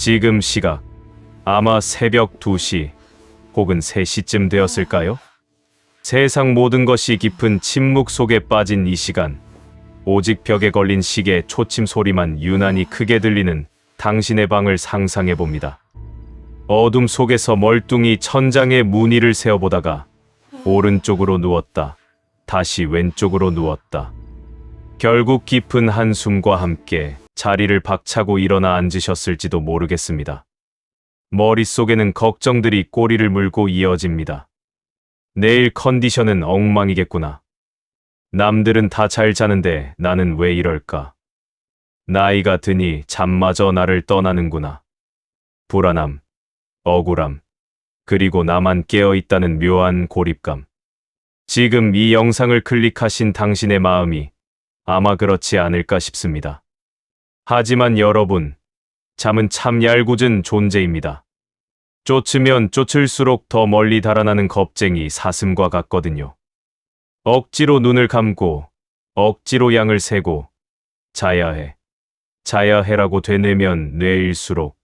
지금 시각 아마 새벽 2시 혹은 3시쯤 되었을까요? 세상 모든 것이 깊은 침묵 속에 빠진 이 시간, 오직 벽에 걸린 시계 초침 소리만 유난히 크게 들리는 당신의 방을 상상해 봅니다. 어둠 속에서 멀뚱히 천장에 무늬를 세어보다가 오른쪽으로 누웠다, 다시 왼쪽으로 누웠다. 결국 깊은 한숨과 함께 자리를 박차고 일어나 앉으셨을지도 모르겠습니다. 머릿속에는 걱정들이 꼬리를 물고 이어집니다. 내일 컨디션은 엉망이겠구나. 남들은 다 잘 자는데 나는 왜 이럴까? 나이가 드니 잠마저 나를 떠나는구나. 불안함, 억울함, 그리고 나만 깨어있다는 묘한 고립감. 지금 이 영상을 클릭하신 당신의 마음이 아마 그렇지 않을까 싶습니다. 하지만 여러분, 잠은 참 얄궂은 존재입니다. 쫓으면 쫓을수록 더 멀리 달아나는 겁쟁이 사슴과 같거든요. 억지로 눈을 감고 억지로 양을 세고 자야 해, 자야 해라고 되뇌면 뇌일수록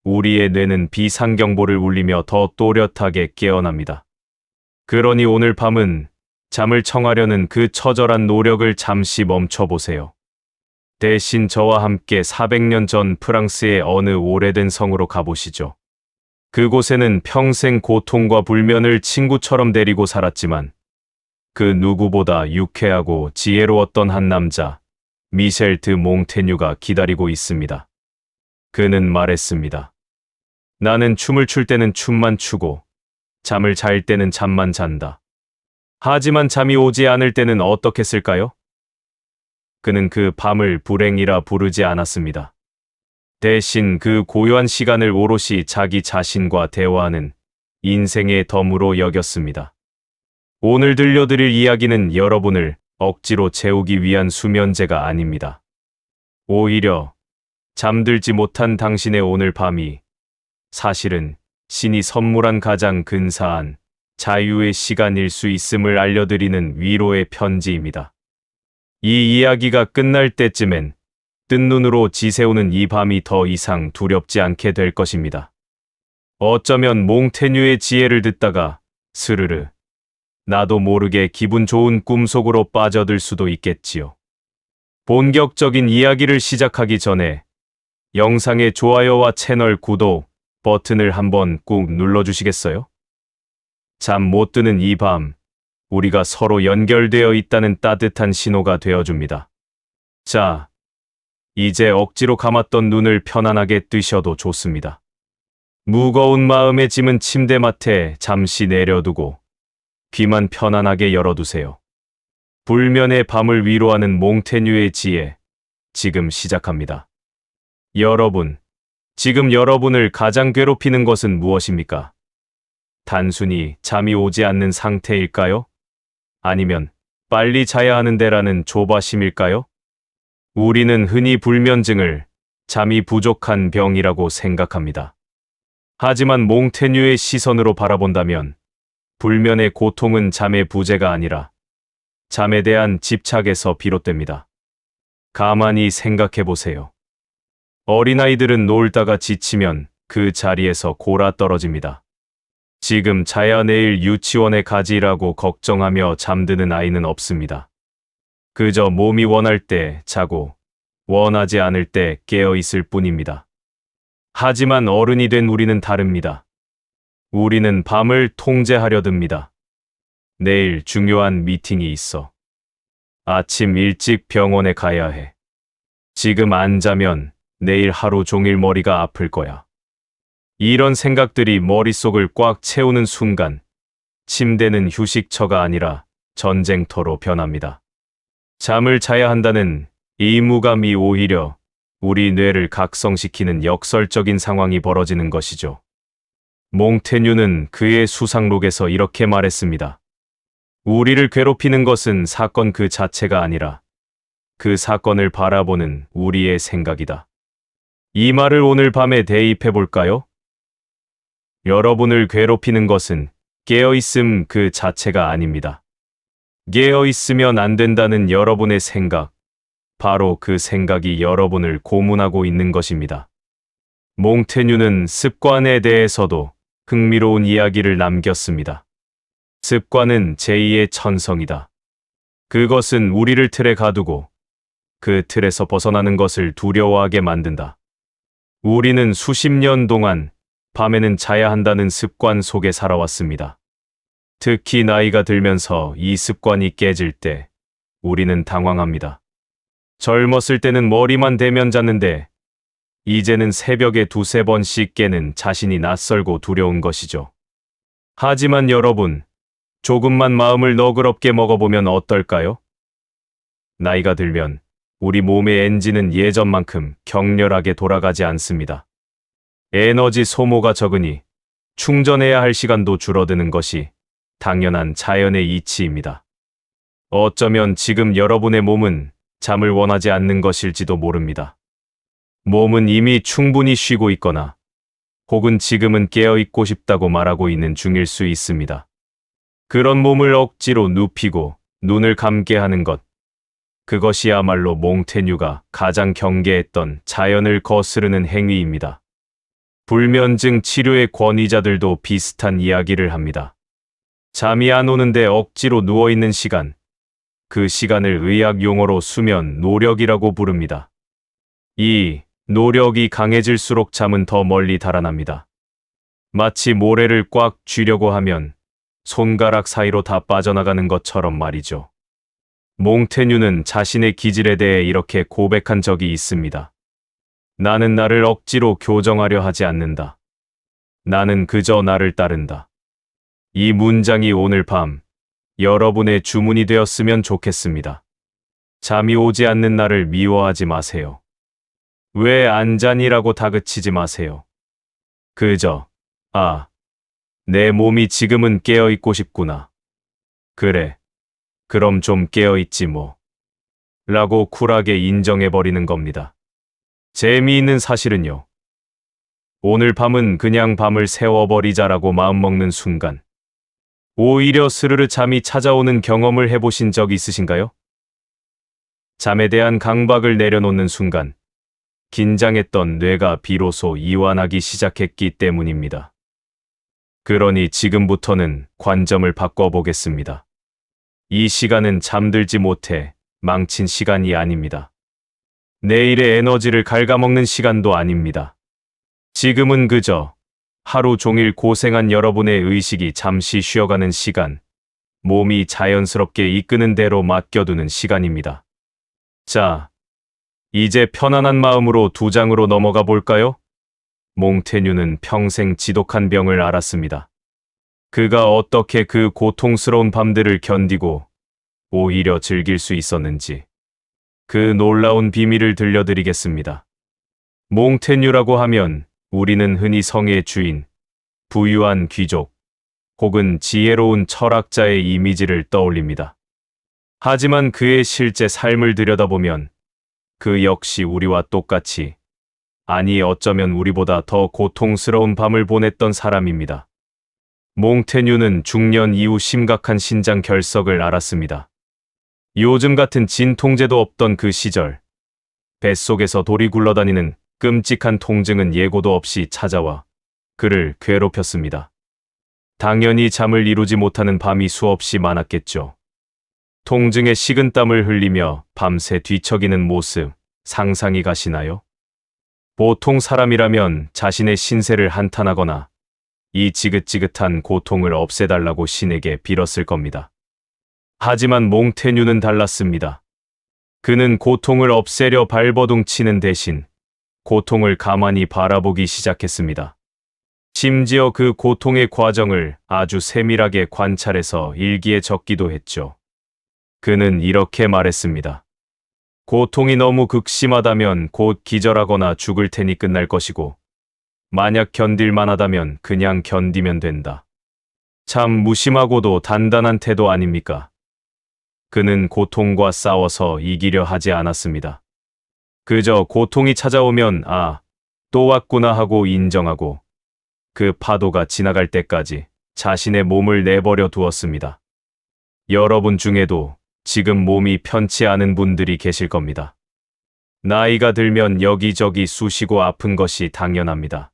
우리의 뇌는 비상경보를 울리며 더 또렷하게 깨어납니다. 그러니 오늘 밤은 잠을 청하려는 그 처절한 노력을 잠시 멈춰보세요. 대신 저와 함께 400년 전 프랑스의 어느 오래된 성으로 가보시죠. 그곳에는 평생 고통과 불면을 친구처럼 데리고 살았지만 그 누구보다 유쾌하고 지혜로웠던 한 남자, 미셸 드 몽테뉴가 기다리고 있습니다. 그는 말했습니다. 나는 춤을 출 때는 춤만 추고 잠을 잘 때는 잠만 잔다. 하지만 잠이 오지 않을 때는 어떻겠을까요? 그는 그 밤을 불행이라 부르지 않았습니다. 대신 그 고요한 시간을 오롯이 자기 자신과 대화하는 인생의 덤으로 여겼습니다. 오늘 들려드릴 이야기는 여러분을 억지로 재우기 위한 수면제가 아닙니다. 오히려 잠들지 못한 당신의 오늘 밤이 사실은 신이 선물한 가장 근사한 자유의 시간일 수 있음을 알려드리는 위로의 편지입니다. 이 이야기가 끝날 때쯤엔 뜬 눈으로 지새우는 이 밤이 더 이상 두렵지 않게 될 것입니다. 어쩌면 몽테뉴의 지혜를 듣다가 스르르 나도 모르게 기분 좋은 꿈속으로 빠져들 수도 있겠지요. 본격적인 이야기를 시작하기 전에 영상의 좋아요와 채널 구독 버튼을 한번 꾹 눌러주시겠어요? 잠 못 드는 이 밤, 우리가 서로 연결되어 있다는 따뜻한 신호가 되어줍니다. 자, 이제 억지로 감았던 눈을 편안하게 뜨셔도 좋습니다. 무거운 마음의 짐은 침대맡에 잠시 내려두고 귀만 편안하게 열어두세요. 불면의 밤을 위로하는 몽테뉴의 지혜, 지금 시작합니다. 여러분, 지금 여러분을 가장 괴롭히는 것은 무엇입니까? 단순히 잠이 오지 않는 상태일까요? 아니면 빨리 자야 하는 데라는 조바심일까요? 우리는 흔히 불면증을 잠이 부족한 병이라고 생각합니다. 하지만 몽테뉴의 시선으로 바라본다면 불면의 고통은 잠의 부재가 아니라 잠에 대한 집착에서 비롯됩니다. 가만히 생각해 보세요. 어린아이들은 놀다가 지치면 그 자리에서 골아 떨어집니다. 지금 자야 내일 유치원에 가지라고 걱정하며 잠드는 아이는 없습니다. 그저 몸이 원할 때 자고 원하지 않을 때 깨어 있을 뿐입니다. 하지만 어른이 된 우리는 다릅니다. 우리는 밤을 통제하려 듭니다. 내일 중요한 미팅이 있어. 아침 일찍 병원에 가야 해. 지금 안 자면 내일 하루 종일 머리가 아플 거야. 이런 생각들이 머릿속을 꽉 채우는 순간 침대는 휴식처가 아니라 전쟁터로 변합니다. 잠을 자야 한다는 의무감이 오히려 우리 뇌를 각성시키는 역설적인 상황이 벌어지는 것이죠. 몽테뉴는 그의 수상록에서 이렇게 말했습니다. 우리를 괴롭히는 것은 사건 그 자체가 아니라 그 사건을 바라보는 우리의 생각이다. 이 말을 오늘 밤에 대입해 볼까요? 여러분을 괴롭히는 것은 깨어있음 그 자체가 아닙니다. 깨어있으면 안 된다는 여러분의 생각, 바로 그 생각이 여러분을 고문하고 있는 것입니다. 몽테뉴는 습관에 대해서도 흥미로운 이야기를 남겼습니다. 습관은 제2의 천성이다. 그것은 우리를 틀에 가두고 그 틀에서 벗어나는 것을 두려워하게 만든다. 우리는 수십 년 동안 밤에는 자야 한다는 습관 속에 살아왔습니다. 특히 나이가 들면서 이 습관이 깨질 때 우리는 당황합니다. 젊었을 때는 머리만 대면 잤는데 이제는 새벽에 두세 번씩 깨는 자신이 낯설고 두려운 것이죠. 하지만 여러분, 조금만 마음을 너그럽게 먹어보면 어떨까요? 나이가 들면 우리 몸의 엔진은 예전만큼 격렬하게 돌아가지 않습니다. 에너지 소모가 적으니 충전해야 할 시간도 줄어드는 것이 당연한 자연의 이치입니다. 어쩌면 지금 여러분의 몸은 잠을 원하지 않는 것일지도 모릅니다. 몸은 이미 충분히 쉬고 있거나 혹은 지금은 깨어있고 싶다고 말하고 있는 중일 수 있습니다. 그런 몸을 억지로 눕히고 눈을 감게 하는 것, 그것이야말로 몽테뉴가 가장 경계했던 자연을 거스르는 행위입니다. 불면증 치료의 권위자들도 비슷한 이야기를 합니다. 잠이 안 오는데 억지로 누워있는 시간, 그 시간을 의학 용어로 수면 노력이라고 부릅니다. 이 노력이 강해질수록 잠은 더 멀리 달아납니다. 마치 모래를 꽉 쥐려고 하면 손가락 사이로 다 빠져나가는 것처럼 말이죠. 몽테뉴는 자신의 기질에 대해 이렇게 고백한 적이 있습니다. 나는 나를 억지로 교정하려 하지 않는다. 나는 그저 나를 따른다. 이 문장이 오늘 밤 여러분의 주문이 되었으면 좋겠습니다. 잠이 오지 않는 나를 미워하지 마세요. 왜 안 자니라고 다그치지 마세요. 그저, 내 몸이 지금은 깨어있고 싶구나. 그래, 그럼 좀 깨어있지 뭐. 라고 쿨하게 인정해버리는 겁니다. 재미있는 사실은요. 오늘 밤은 그냥 밤을 새워버리자라고 마음먹는 순간, 오히려 스르르 잠이 찾아오는 경험을 해보신 적 있으신가요? 잠에 대한 강박을 내려놓는 순간, 긴장했던 뇌가 비로소 이완하기 시작했기 때문입니다. 그러니 지금부터는 관점을 바꿔보겠습니다. 이 시간은 잠들지 못해 망친 시간이 아닙니다. 내일의 에너지를 갉아먹는 시간도 아닙니다. 지금은 그저 하루 종일 고생한 여러분의 의식이 잠시 쉬어가는 시간, 몸이 자연스럽게 이끄는 대로 맡겨두는 시간입니다. 자, 이제 편안한 마음으로 두 장으로 넘어가 볼까요? 몽테뉴는 평생 지독한 병을 앓았습니다. 그가 어떻게 그 고통스러운 밤들을 견디고 오히려 즐길 수 있었는지 그 놀라운 비밀을 들려드리겠습니다. 몽테뉴라고 하면 우리는 흔히 성의 주인, 부유한 귀족, 혹은 지혜로운 철학자의 이미지를 떠올립니다. 하지만 그의 실제 삶을 들여다보면 그 역시 우리와 똑같이, 아니 어쩌면 우리보다 더 고통스러운 밤을 보냈던 사람입니다. 몽테뉴는 중년 이후 심각한 신장 결석을 앓았습니다. 요즘 같은 진통제도 없던 그 시절, 뱃속에서 돌이 굴러다니는 끔찍한 통증은 예고도 없이 찾아와 그를 괴롭혔습니다. 당연히 잠을 이루지 못하는 밤이 수없이 많았겠죠. 통증에 식은땀을 흘리며 밤새 뒤척이는 모습 상상이 가시나요? 보통 사람이라면 자신의 신세를 한탄하거나 이 지긋지긋한 고통을 없애달라고 신에게 빌었을 겁니다. 하지만 몽테뉴는 달랐습니다. 그는 고통을 없애려 발버둥 치는 대신 고통을 가만히 바라보기 시작했습니다. 심지어 그 고통의 과정을 아주 세밀하게 관찰해서 일기에 적기도 했죠. 그는 이렇게 말했습니다. 고통이 너무 극심하다면 곧 기절하거나 죽을 테니 끝날 것이고, 만약 견딜만 하다면 그냥 견디면 된다. 참 무심하고도 단단한 태도 아닙니까? 그는 고통과 싸워서 이기려 하지 않았습니다. 그저 고통이 찾아오면 또 왔구나 하고 인정하고 그 파도가 지나갈 때까지 자신의 몸을 내버려 두었습니다. 여러분 중에도 지금 몸이 편치 않은 분들이 계실 겁니다. 나이가 들면 여기저기 쑤시고 아픈 것이 당연합니다.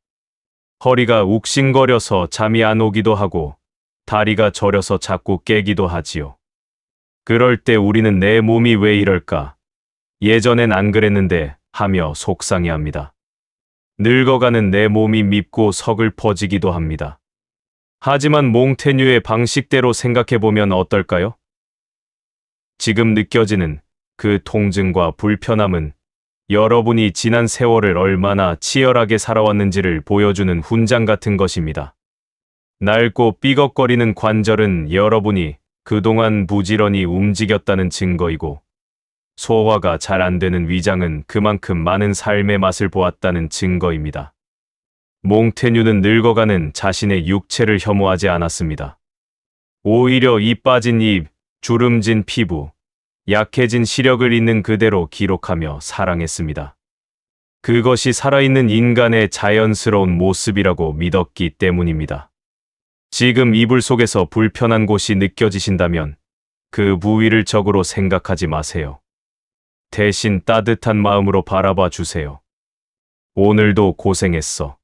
허리가 욱신거려서 잠이 안 오기도 하고 다리가 저려서 자꾸 깨기도 하지요. 그럴 때 우리는 내 몸이 왜 이럴까? 예전엔 안 그랬는데 하며 속상해합니다. 늙어가는 내 몸이 밉고 서글퍼지기도 합니다. 하지만 몽테뉴의 방식대로 생각해보면 어떨까요? 지금 느껴지는 그 통증과 불편함은 여러분이 지난 세월을 얼마나 치열하게 살아왔는지를 보여주는 훈장 같은 것입니다. 낡고 삐걱거리는 관절은 여러분이 그동안 부지런히 움직였다는 증거이고, 소화가 잘 안 되는 위장은 그만큼 많은 삶의 맛을 보았다는 증거입니다. 몽테뉴는 늙어가는 자신의 육체를 혐오하지 않았습니다. 오히려 이 빠진 입, 주름진 피부, 약해진 시력을 있는 그대로 기록하며 사랑했습니다. 그것이 살아있는 인간의 자연스러운 모습이라고 믿었기 때문입니다. 지금 이불 속에서 불편한 곳이 느껴지신다면 그 부위를 적으로 생각하지 마세요. 대신 따뜻한 마음으로 바라봐 주세요. 오늘도 고생했어.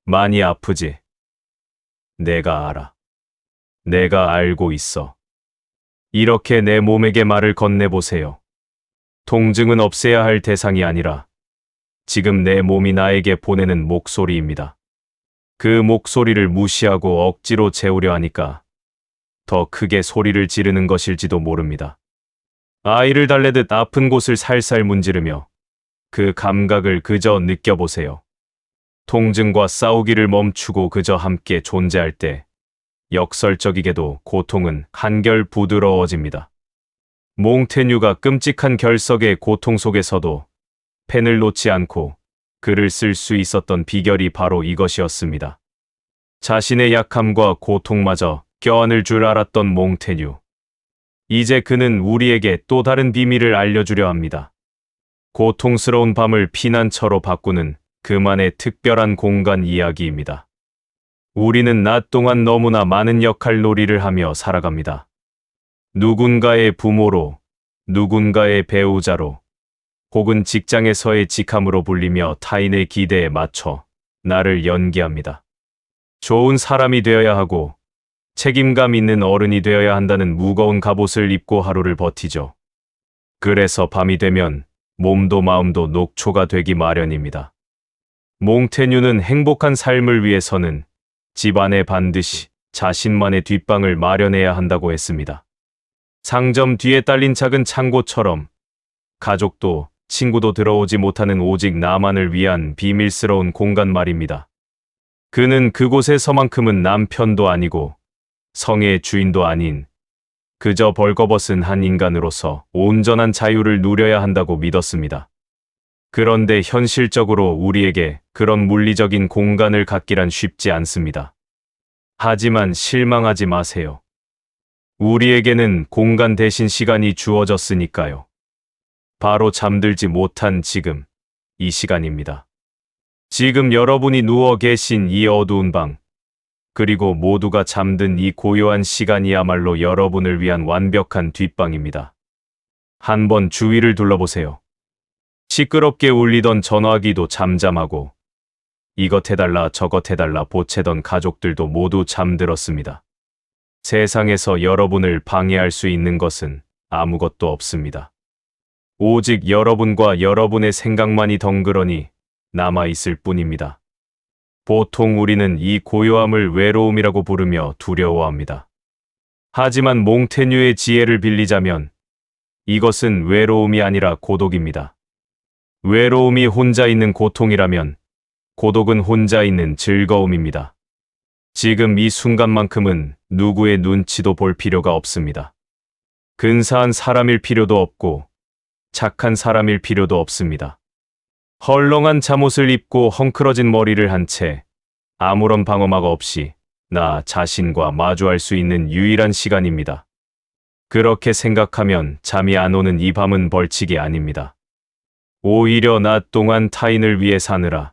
많이 아프지? 내가 알아. 내가 알고 있어. 이렇게 내 몸에게 말을 건네보세요. 통증은 없애야 할 대상이 아니라 지금 내 몸이 나에게 보내는 목소리입니다. 그 목소리를 무시하고 억지로 재우려 하니까 더 크게 소리를 지르는 것일지도 모릅니다. 아이를 달래듯 아픈 곳을 살살 문지르며 그 감각을 그저 느껴보세요. 통증과 싸우기를 멈추고 그저 함께 존재할 때 역설적이게도 고통은 한결 부드러워집니다. 몽테뉴가 끔찍한 결석의 고통 속에서도 펜을 놓지 않고 글을 쓸 수 있었던 비결이 바로 이것이었습니다. 자신의 약함과 고통마저 껴안을 줄 알았던 몽테뉴. 이제 그는 우리에게 또 다른 비밀을 알려주려 합니다. 고통스러운 밤을 피난처로 바꾸는 그만의 특별한 공간 이야기입니다. 우리는 낮 동안 너무나 많은 역할놀이를 하며 살아갑니다. 누군가의 부모로, 누군가의 배우자로, 혹은 직장에서의 직함으로 불리며 타인의 기대에 맞춰 나를 연기합니다. 좋은 사람이 되어야 하고 책임감 있는 어른이 되어야 한다는 무거운 갑옷을 입고 하루를 버티죠. 그래서 밤이 되면 몸도 마음도 녹초가 되기 마련입니다. 몽테뉴는 행복한 삶을 위해서는 집안에 반드시 자신만의 뒷방을 마련해야 한다고 했습니다. 상점 뒤에 딸린 작은 창고처럼 가족도 친구도 들어오지 못하는 오직 나만을 위한 비밀스러운 공간 말입니다. 그는 그곳에서만큼은 남편도 아니고 성의 주인도 아닌 그저 벌거벗은 한 인간으로서 온전한 자유를 누려야 한다고 믿었습니다. 그런데 현실적으로 우리에게 그런 물리적인 공간을 갖기란 쉽지 않습니다. 하지만 실망하지 마세요. 우리에게는 공간 대신 시간이 주어졌으니까요. 바로 잠들지 못한 지금, 이 시간입니다. 지금 여러분이 누워 계신 이 어두운 방, 그리고 모두가 잠든 이 고요한 시간이야말로 여러분을 위한 완벽한 뒷방입니다. 한번 주위를 둘러보세요. 시끄럽게 울리던 전화기도 잠잠하고 이것 해달라 저것 해달라 보채던 가족들도 모두 잠들었습니다. 세상에서 여러분을 방해할 수 있는 것은 아무것도 없습니다. 오직 여러분과 여러분의 생각만이 덩그러니 남아있을 뿐입니다. 보통 우리는 이 고요함을 외로움이라고 부르며 두려워합니다. 하지만 몽테뉴의 지혜를 빌리자면 이것은 외로움이 아니라 고독입니다. 외로움이 혼자 있는 고통이라면 고독은 혼자 있는 즐거움입니다. 지금 이 순간만큼은 누구의 눈치도 볼 필요가 없습니다. 근사한 사람일 필요도 없고 착한 사람일 필요도 없습니다. 헐렁한 잠옷을 입고 헝클어진 머리를 한 채 아무런 방어막 없이 나 자신과 마주할 수 있는 유일한 시간입니다. 그렇게 생각하면 잠이 안 오는 이 밤은 벌칙이 아닙니다. 오히려 낮 동안 타인을 위해 사느라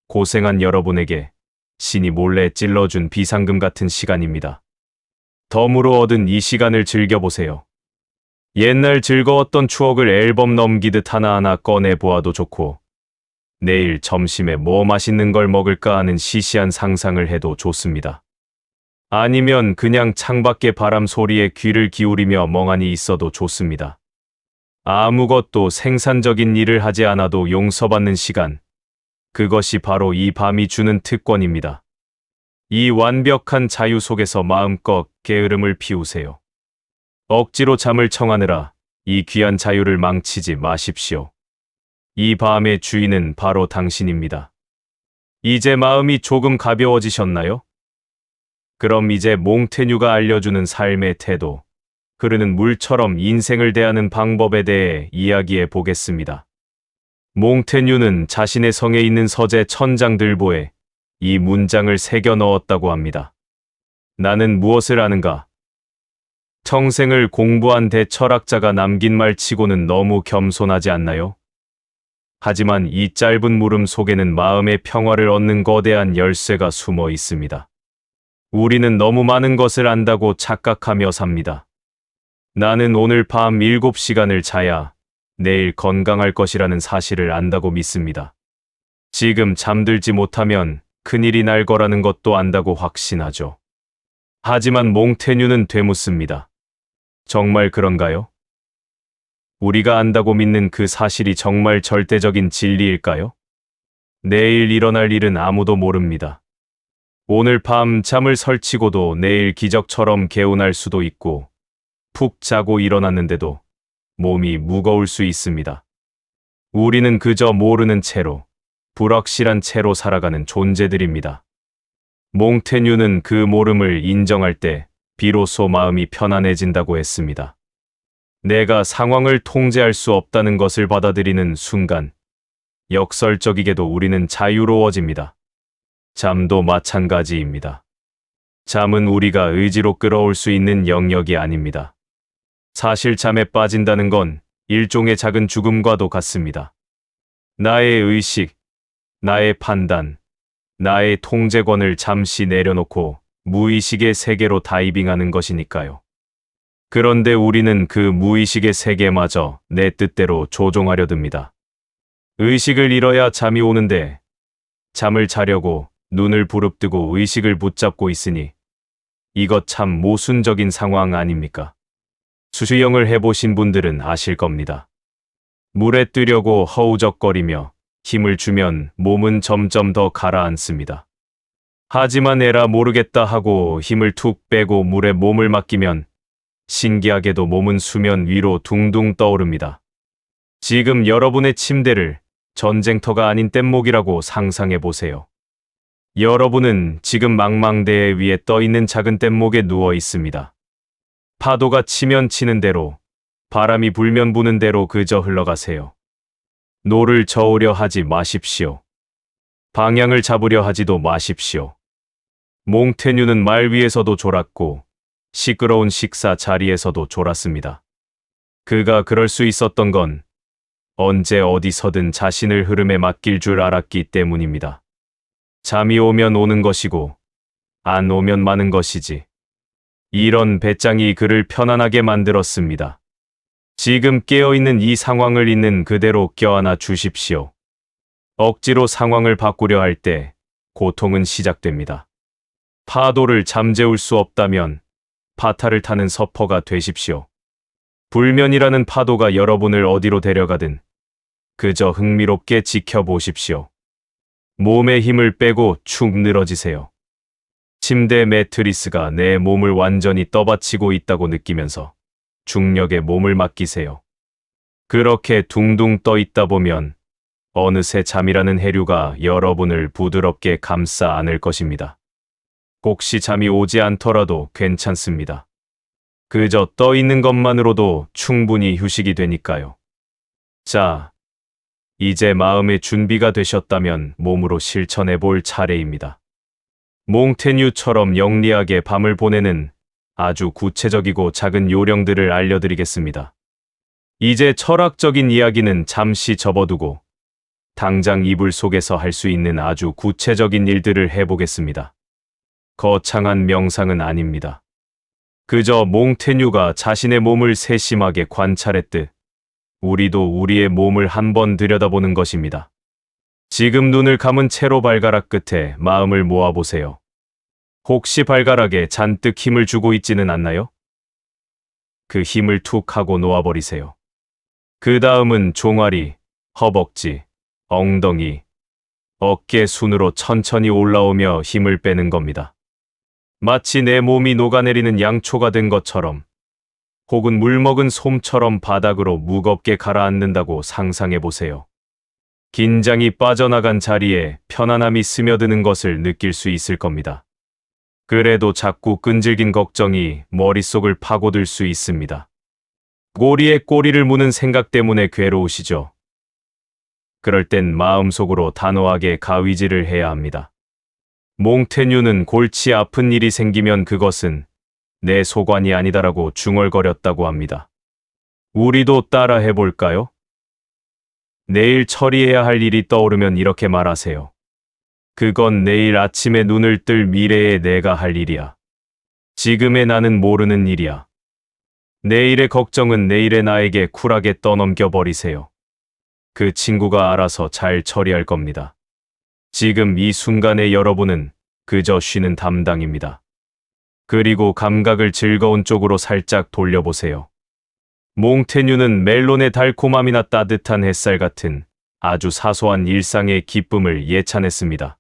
고생한 여러분에게 신이 몰래 찔러준 비상금 같은 시간입니다. 덤으로 얻은 이 시간을 즐겨보세요. 옛날 즐거웠던 추억을 앨범 넘기듯 하나하나 꺼내 보아도 좋고, 내일 점심에 뭐 맛있는 걸 먹을까 하는 시시한 상상을 해도 좋습니다. 아니면 그냥 창밖의 바람 소리에 귀를 기울이며 멍하니 있어도 좋습니다. 아무것도 생산적인 일을 하지 않아도 용서받는 시간. 그것이 바로 이 밤이 주는 특권입니다. 이 완벽한 자유 속에서 마음껏 게으름을 피우세요. 억지로 잠을 청하느라 이 귀한 자유를 망치지 마십시오. 이 밤의 주인은 바로 당신입니다. 이제 마음이 조금 가벼워지셨나요? 그럼 이제 몽테뉴가 알려주는 삶의 태도, 흐르는 물처럼 인생을 대하는 방법에 대해 이야기해 보겠습니다. 몽테뉴는 자신의 성에 있는 서재 천장들보에 이 문장을 새겨 넣었다고 합니다. 나는 무엇을 아는가? 평생을 공부한 대철학자가 남긴 말치고는 너무 겸손하지 않나요? 하지만 이 짧은 물음 속에는 마음의 평화를 얻는 거대한 열쇠가 숨어 있습니다. 우리는 너무 많은 것을 안다고 착각하며 삽니다. 나는 오늘 밤 7시간을 자야 내일 건강할 것이라는 사실을 안다고 믿습니다. 지금 잠들지 못하면 큰일이 날 거라는 것도 안다고 확신하죠. 하지만 몽테뉴는 되묻습니다. 정말 그런가요? 우리가 안다고 믿는 그 사실이 정말 절대적인 진리일까요? 내일 일어날 일은 아무도 모릅니다. 오늘 밤 잠을 설치고도 내일 기적처럼 개운할 수도 있고, 푹 자고 일어났는데도 몸이 무거울 수 있습니다. 우리는 그저 모르는 채로, 불확실한 채로 살아가는 존재들입니다. 몽테뉴는 그 모름을 인정할 때 비로소 마음이 편안해진다고 했습니다. 내가 상황을 통제할 수 없다는 것을 받아들이는 순간, 역설적이게도 우리는 자유로워집니다. 잠도 마찬가지입니다. 잠은 우리가 의지로 끌어올 수 있는 영역이 아닙니다. 사실 잠에 빠진다는 건 일종의 작은 죽음과도 같습니다. 나의 의식, 나의 판단, 나의 통제권을 잠시 내려놓고 무의식의 세계로 다이빙하는 것이니까요. 그런데 우리는 그 무의식의 세계마저 내 뜻대로 조종하려 듭니다. 의식을 잃어야 잠이 오는데, 잠을 자려고 눈을 부릅뜨고 의식을 붙잡고 있으니 이것 참 모순적인 상황 아닙니까? 수영을 해보신 분들은 아실 겁니다. 물에 뜨려고 허우적거리며 힘을 주면 몸은 점점 더 가라앉습니다. 하지만 에라 모르겠다 하고 힘을 툭 빼고 물에 몸을 맡기면 신기하게도 몸은 수면 위로 둥둥 떠오릅니다. 지금 여러분의 침대를 전쟁터가 아닌 뗏목이라고 상상해 보세요. 여러분은 지금 망망대해 위에 떠있는 작은 뗏목에 누워 있습니다. 파도가 치면 치는 대로, 바람이 불면 부는 대로 그저 흘러가세요. 노를 저으려 하지 마십시오. 방향을 잡으려 하지도 마십시오. 몽테뉴는 말 위에서도 졸았고 시끄러운 식사 자리에서도 졸았습니다. 그가 그럴 수 있었던 건 언제 어디서든 자신을 흐름에 맡길 줄 알았기 때문입니다. 잠이 오면 오는 것이고 안 오면 마는 것이지. 이런 배짱이 그를 편안하게 만들었습니다. 지금 깨어있는 이 상황을 있는 그대로 껴안아 주십시오. 억지로 상황을 바꾸려 할 때 고통은 시작됩니다. 파도를 잠재울 수 없다면 파타를 타는 서퍼가 되십시오. 불면이라는 파도가 여러분을 어디로 데려가든 그저 흥미롭게 지켜보십시오. 몸에 힘을 빼고 축 늘어지세요. 침대 매트리스가 내 몸을 완전히 떠받치고 있다고 느끼면서 중력에 몸을 맡기세요. 그렇게 둥둥 떠 있다 보면 어느새 잠이라는 해류가 여러분을 부드럽게 감싸 안을 것입니다. 혹시 잠이 오지 않더라도 괜찮습니다. 그저 떠 있는 것만으로도 충분히 휴식이 되니까요. 자, 이제 마음의 준비가 되셨다면 몸으로 실천해 볼 차례입니다. 몽테뉴처럼 영리하게 밤을 보내는 아주 구체적이고 작은 요령들을 알려드리겠습니다. 이제 철학적인 이야기는 잠시 접어두고 당장 이불 속에서 할 수 있는 아주 구체적인 일들을 해보겠습니다. 거창한 명상은 아닙니다. 그저 몽테뉴가 자신의 몸을 세심하게 관찰했듯 우리도 우리의 몸을 한번 들여다보는 것입니다. 지금 눈을 감은 채로 발가락 끝에 마음을 모아보세요. 혹시 발가락에 잔뜩 힘을 주고 있지는 않나요? 그 힘을 툭 하고 놓아버리세요. 그 다음은 종아리, 허벅지, 엉덩이, 어깨 순으로 천천히 올라오며 힘을 빼는 겁니다. 마치 내 몸이 녹아내리는 양초가 된 것처럼, 혹은 물먹은 솜처럼 바닥으로 무겁게 가라앉는다고 상상해 보세요. 긴장이 빠져나간 자리에 편안함이 스며드는 것을 느낄 수 있을 겁니다. 그래도 자꾸 끈질긴 걱정이 머릿속을 파고들 수 있습니다. 꼬리에 꼬리를 무는 생각 때문에 괴로우시죠? 그럴 땐 마음속으로 단호하게 가위질을 해야 합니다. 몽테뉴는 골치 아픈 일이 생기면 그것은 내 소관이 아니다라고 중얼거렸다고 합니다. 우리도 따라 해볼까요? 내일 처리해야 할 일이 떠오르면 이렇게 말하세요. 그건 내일 아침에 눈을 뜰 미래의 내가 할 일이야. 지금의 나는 모르는 일이야. 내일의 걱정은 내일의 나에게 쿨하게 떠넘겨 버리세요. 그 친구가 알아서 잘 처리할 겁니다. 지금 이 순간에 여러분은 그저 쉬는 담당입니다. 그리고 감각을 즐거운 쪽으로 살짝 돌려보세요. 몽테뉴는 멜론의 달콤함이나 따뜻한 햇살 같은 아주 사소한 일상의 기쁨을 예찬했습니다.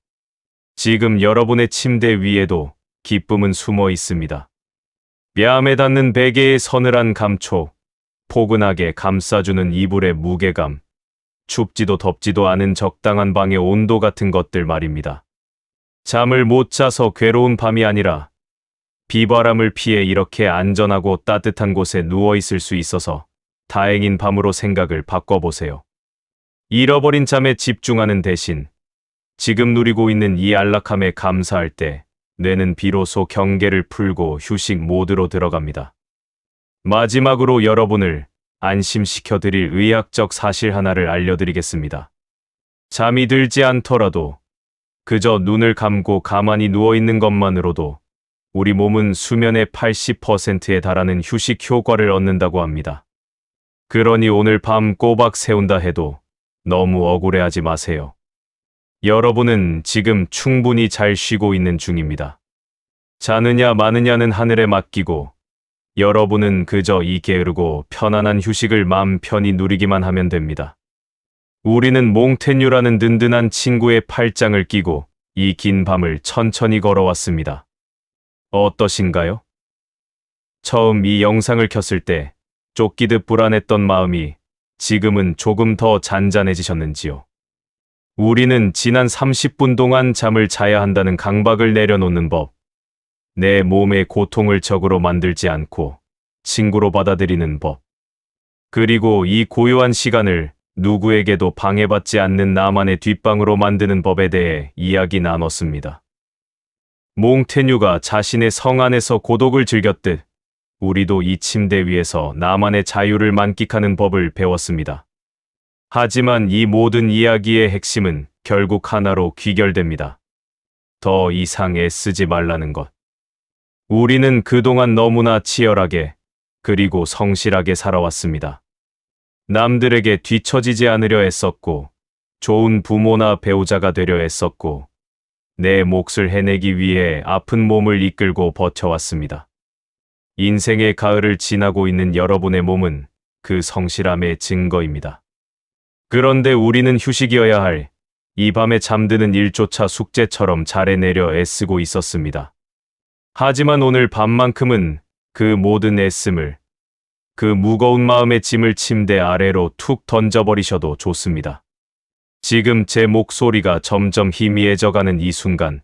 지금 여러분의 침대 위에도 기쁨은 숨어 있습니다. 뺨에 닿는 베개의 서늘한 감촉, 포근하게 감싸주는 이불의 무게감, 춥지도 덥지도 않은 적당한 방의 온도 같은 것들 말입니다. 잠을 못 자서 괴로운 밤이 아니라 비바람을 피해 이렇게 안전하고 따뜻한 곳에 누워 있을 수 있어서 다행인 밤으로 생각을 바꿔보세요. 잃어버린 잠에 집중하는 대신 지금 누리고 있는 이 안락함에 감사할 때 뇌는 비로소 경계를 풀고 휴식 모드로 들어갑니다. 마지막으로 여러분을 안심시켜 드릴 의학적 사실 하나를 알려드리겠습니다. 잠이 들지 않더라도 그저 눈을 감고 가만히 누워 있는 것만으로도 우리 몸은 수면의 80%에 달하는 휴식 효과를 얻는다고 합니다. 그러니 오늘 밤 꼬박 세운다 해도 너무 억울해하지 마세요. 여러분은 지금 충분히 잘 쉬고 있는 중입니다. 자느냐 마느냐는 하늘에 맡기고 여러분은 그저 이 게으르고 편안한 휴식을 마음 편히 누리기만 하면 됩니다. 우리는 몽테뉴라는 든든한 친구의 팔짱을 끼고 이 긴 밤을 천천히 걸어왔습니다. 어떠신가요? 처음 이 영상을 켰을 때 쫓기듯 불안했던 마음이 지금은 조금 더 잔잔해지셨는지요? 우리는 지난 30분 동안 잠을 자야 한다는 강박을 내려놓는 법, 내 몸의 고통을 적으로 만들지 않고 친구로 받아들이는 법, 그리고 이 고요한 시간을 누구에게도 방해받지 않는 나만의 뒷방으로 만드는 법에 대해 이야기 나눴습니다. 몽테뉴가 자신의 성 안에서 고독을 즐겼듯 우리도 이 침대 위에서 나만의 자유를 만끽하는 법을 배웠습니다. 하지만 이 모든 이야기의 핵심은 결국 하나로 귀결됩니다. 더 이상 애쓰지 말라는 것. 우리는 그동안 너무나 치열하게 그리고 성실하게 살아왔습니다. 남들에게 뒤처지지 않으려 애썼고, 좋은 부모나 배우자가 되려 애썼고, 내 몫을 해내기 위해 아픈 몸을 이끌고 버텨왔습니다. 인생의 가을을 지나고 있는 여러분의 몸은 그 성실함의 증거입니다. 그런데 우리는 휴식이어야 할 이 밤에 잠드는 일조차 숙제처럼 잘해내려 애쓰고 있었습니다. 하지만 오늘 밤만큼은 그 모든 애씀을, 그 무거운 마음의 짐을 침대 아래로 툭 던져버리셔도 좋습니다. 지금 제 목소리가 점점 희미해져가는 이 순간,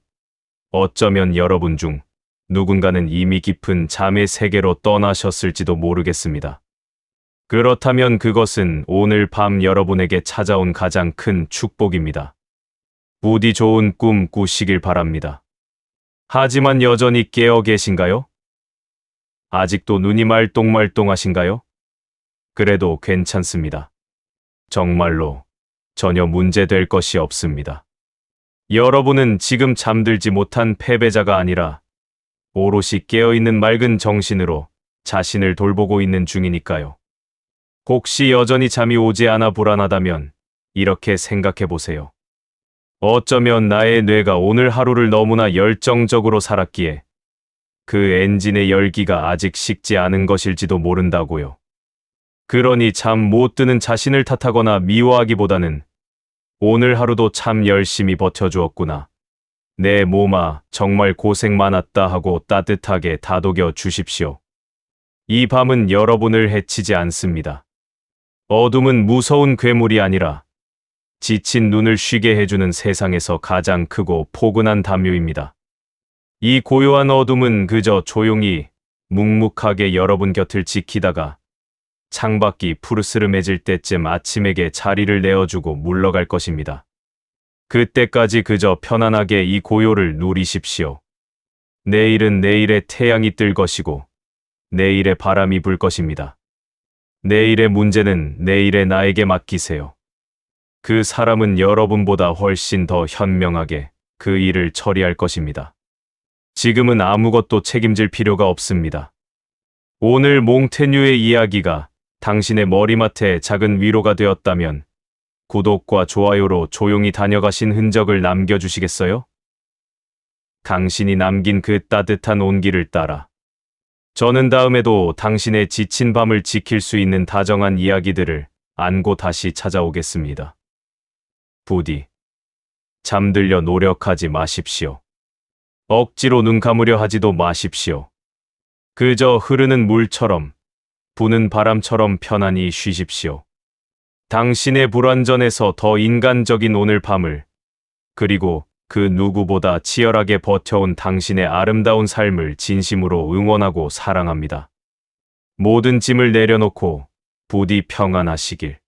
어쩌면 여러분 중 누군가는 이미 깊은 잠의 세계로 떠나셨을지도 모르겠습니다. 그렇다면 그것은 오늘 밤 여러분에게 찾아온 가장 큰 축복입니다. 부디 좋은 꿈 꾸시길 바랍니다. 하지만 여전히 깨어 계신가요? 아직도 눈이 말똥말똥하신가요? 그래도 괜찮습니다. 정말로 전혀 문제될 것이 없습니다. 여러분은 지금 잠들지 못한 패배자가 아니라 오롯이 깨어있는 맑은 정신으로 자신을 돌보고 있는 중이니까요. 혹시 여전히 잠이 오지 않아 불안하다면 이렇게 생각해 보세요. 어쩌면 나의 뇌가 오늘 하루를 너무나 열정적으로 살았기에 그 엔진의 열기가 아직 식지 않은 것일지도 모른다고요. 그러니 잠 못 드는 자신을 탓하거나 미워하기보다는 오늘 하루도 참 열심히 버텨주었구나. 내 몸아, 정말 고생 많았다 하고 따뜻하게 다독여 주십시오. 이 밤은 여러분을 해치지 않습니다. 어둠은 무서운 괴물이 아니라 지친 눈을 쉬게 해주는 세상에서 가장 크고 포근한 담요입니다. 이 고요한 어둠은 그저 조용히 묵묵하게 여러분 곁을 지키다가 창밖이 푸르스름해질 때쯤 아침에게 자리를 내어주고 물러갈 것입니다. 그때까지 그저 편안하게 이 고요를 누리십시오. 내일은 내일의 태양이 뜰 것이고 내일의 바람이 불 것입니다. 내일의 문제는 내일의 나에게 맡기세요. 그 사람은 여러분보다 훨씬 더 현명하게 그 일을 처리할 것입니다. 지금은 아무것도 책임질 필요가 없습니다. 오늘 몽테뉴의 이야기가 당신의 머리맡에 작은 위로가 되었다면 구독과 좋아요로 조용히 다녀가신 흔적을 남겨주시겠어요? 당신이 남긴 그 따뜻한 온기를 따라 저는 다음에도 당신의 지친 밤을 지킬 수 있는 다정한 이야기들을 안고 다시 찾아오겠습니다. 부디 잠들려 노력하지 마십시오. 억지로 눈 감으려 하지도 마십시오. 그저 흐르는 물처럼 부는 바람처럼 편안히 쉬십시오. 당신의 불완전에서 더 인간적인 오늘 밤을, 그리고 그 누구보다 치열하게 버텨온 당신의 아름다운 삶을 진심으로 응원하고 사랑합니다. 모든 짐을 내려놓고 부디 평안하시길.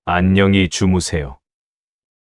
안녕히 주무세요.